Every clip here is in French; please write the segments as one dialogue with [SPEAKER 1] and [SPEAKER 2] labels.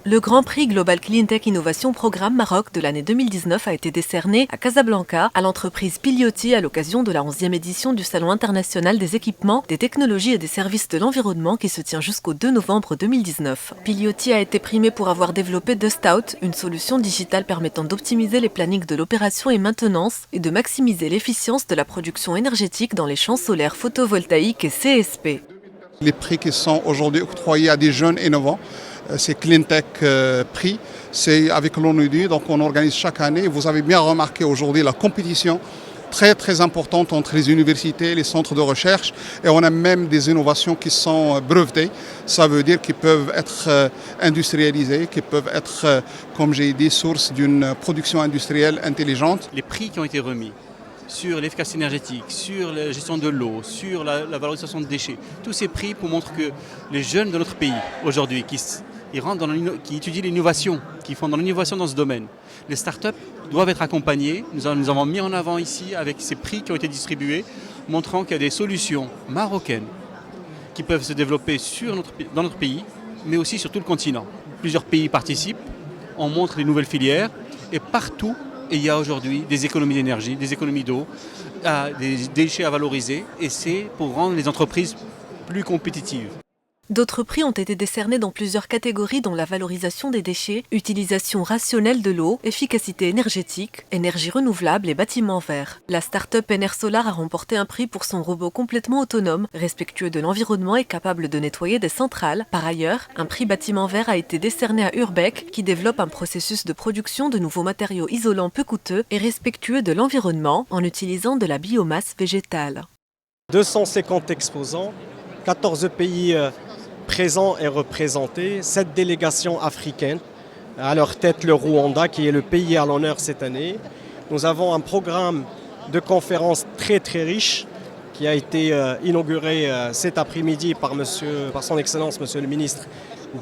[SPEAKER 1] Le Grand Prix Global Clean Tech Innovation Programme Maroc de l'année 2019 a été décerné à Casablanca à l'entreprise Pilioty à l'occasion de la 11e édition du Salon international des équipements, des technologies et des services de l'environnement qui se tient jusqu'au 2 novembre 2019. Pilioty a été primé pour avoir développé DustOut, une solution digitale permettant d'optimiser les plannings de l'opération et maintenance et de maximiser l'efficience de la production énergétique dans les champs solaires photovoltaïques et CSP.
[SPEAKER 2] Les prix qui sont aujourd'hui octroyés à des jeunes innovants, c'est Clean Tech Prix, c'est avec l'ONUDI, donc on organise chaque année. Vous avez bien remarqué aujourd'hui la compétition très importante entre les universités, les centres de recherche, et on a même des innovations qui sont brevetées. Ça veut dire qu'ils peuvent être industrialisés, qu'ils peuvent être, comme j'ai dit, source d'une production industrielle intelligente.
[SPEAKER 3] Les prix qui ont été remis sur l'efficacité énergétique, sur la gestion de l'eau, sur la valorisation de déchets, tous ces prix pour montrer que les jeunes de notre pays aujourd'hui qui étudient l'innovation, qui font dans l'innovation dans ce domaine, les startups doivent être accompagnées. Nous avons mis en avant ici avec ces prix qui ont été distribués, montrant qu'il y a des solutions marocaines qui peuvent se développer dans notre pays, mais aussi sur tout le continent. Plusieurs pays participent, on montre les nouvelles filières et partout, et il y a aujourd'hui des économies d'énergie, des économies d'eau, des déchets à valoriser, et c'est pour rendre les entreprises plus compétitives.
[SPEAKER 1] D'autres prix ont été décernés dans plusieurs catégories dont la valorisation des déchets, utilisation rationnelle de l'eau, efficacité énergétique, énergie renouvelable et bâtiments verts. La start-up Enersolar a remporté un prix pour son robot complètement autonome, respectueux de l'environnement et capable de nettoyer des centrales. Par ailleurs, un prix bâtiment vert a été décerné à Urbec, qui développe un processus de production de nouveaux matériaux isolants peu coûteux et respectueux de l'environnement en utilisant de la biomasse végétale.
[SPEAKER 4] 250 exposants, 14 pays présents et représentés, 7 délégations africaines, à leur tête le Rwanda qui est le pays à l'honneur cette année. Nous avons un programme de conférences très riche qui a été inauguré cet après-midi par son Excellence Monsieur le ministre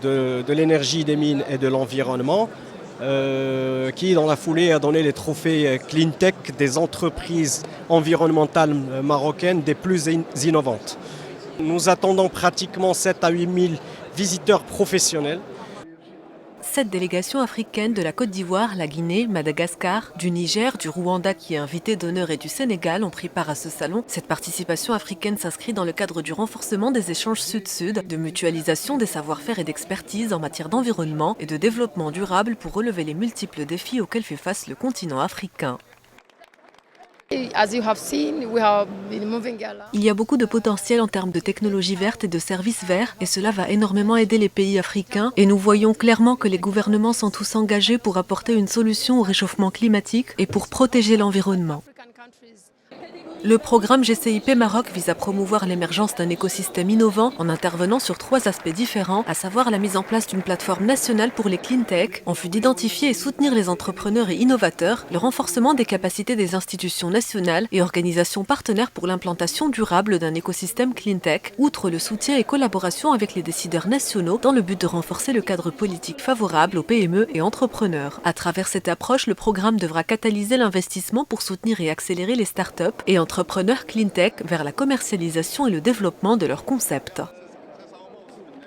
[SPEAKER 4] de l'Énergie, des Mines et de l'Environnement, qui dans la foulée a donné les trophées Clean Tech des entreprises environnementales marocaines des plus innovantes. Nous attendons pratiquement 7 à 8 000 visiteurs professionnels.
[SPEAKER 1] 7 délégations africaines de la Côte d'Ivoire, la Guinée, Madagascar, du Niger, du Rwanda qui est invité d'honneur et du Sénégal ont pris part à ce salon. Cette participation africaine s'inscrit dans le cadre du renforcement des échanges sud-sud, de mutualisation des savoir-faire et d'expertise en matière d'environnement et de développement durable pour relever les multiples défis auxquels fait face le continent africain. Il y a beaucoup de potentiel en termes de technologies vertes et de services verts et cela va énormément aider les pays africains et nous voyons clairement que les gouvernements sont tous engagés pour apporter une solution au réchauffement climatique et pour protéger l'environnement. Le programme GCIP Maroc vise à promouvoir l'émergence d'un écosystème innovant en intervenant sur 3 aspects différents, à savoir la mise en place d'une plateforme nationale pour les clean tech, en vue d'identifier et soutenir les entrepreneurs et innovateurs, le renforcement des capacités des institutions nationales et organisations partenaires pour l'implantation durable d'un écosystème clean tech, outre le soutien et collaboration avec les décideurs nationaux dans le but de renforcer le cadre politique favorable aux PME et entrepreneurs. À travers cette approche, le programme devra catalyser l'investissement pour soutenir et accélérer les startups et entrepreneurs clean tech vers la commercialisation et le développement de leurs concepts.